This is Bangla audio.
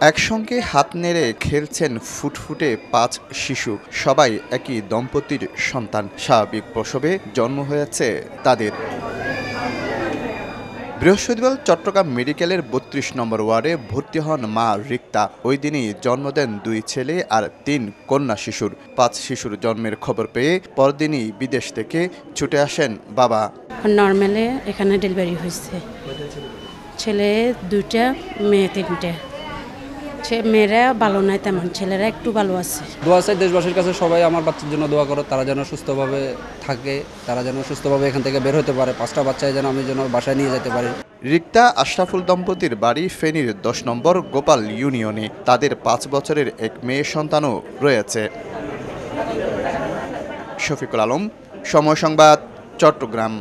একসঙ্গে হাত নেড়ে খেলছেন ফুটফুটে ৫ শিশু। সবাই একই দম্পতির সন্তান। স্বাভাবিক প্রসবে জন্ম হয়েছে তাদের। বৃহস্পতিবার চট্টগ্রাম মেডিকেলের ৩২ নম্বর ওয়ার্ডে ভর্তি হন মা রিক্তা। ওই দিনই জন্ম দেন ২ ছেলে আর ৩ কন্যা শিশুর। ৫ শিশুর জন্মের খবর পেয়ে পরদিনই বিদেশ থেকে ছুটে আসেন বাবা। নর্মালে এখানে ডেলিভারি হয়েছে। ছেলে ২টা, মেয়ে ৩টে। মেয়েরা ভালো নয় তেমন, ছেলেরা একটু ভালো আছে। দোয়া চাই দেশবাসীর কাছে, সবাই আমার বাচ্চার জন্য দোয়া করো, তারা যেন সুস্থভাবে থাকে, তারা যেন সুস্থভাবে এখান থেকে বের হতে পারে। 5টা বাচ্চায় যেন আমি বাসায় নিয়ে যেতে পারি। রিক্তা আশরাফুল দম্পতির বাড়ি ফেনীর ১০ নম্বর গোপাল ইউনিয়নে। তাদের ৫ বছরের এক মেয়ে সন্তানও রয়েছে। শফিকুল আলম, সময় সংবাদ, চট্টগ্রাম।